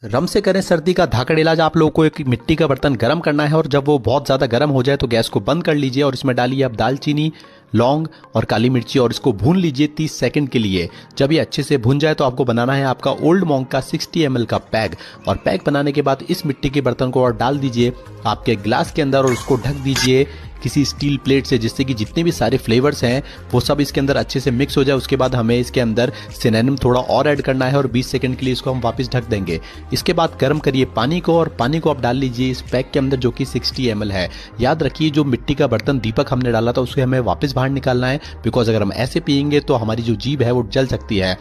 रम से करें सर्दी का धाकड़ इलाज। आप लोगों को एक मिट्टी का बर्तन गर्म करना है और जब वो बहुत ज़्यादा गर्म हो जाए तो गैस को बंद कर लीजिए और इसमें डालिए आप दालचीनी, लौंग और काली मिर्ची और इसको भून लीजिए 30 सेकंड के लिए। जब ये अच्छे से भून जाए तो आपको बनाना है आपका ओल्ड मॉन्क का 60 ml का पैक। और पैक बनाने के बाद इस मिट्टी के बर्तन को और डाल दीजिए आपके ग्लास के अंदर और उसको ढक दीजिए किसी स्टील प्लेट से, जिससे कि जितने भी सारे फ्लेवर्स हैं वो सब इसके अंदर अच्छे से मिक्स हो जाए। उसके बाद हमें इसके अंदर सिनेनम थोड़ा और ऐड करना है और 20 सेकंड के लिए इसको हम वापस ढक देंगे। इसके बाद गर्म करिए पानी को और पानी को आप डाल लीजिए इस पैक के अंदर जो कि 60 ml है। याद रखिए जो मिट्टी का बर्तन दीपक हमने डाला था उसे हमें वापस बाहर निकालना है, बिकॉज अगर हम ऐसे पियेंगे तो हमारी जो जीभ है वो जल सकती है।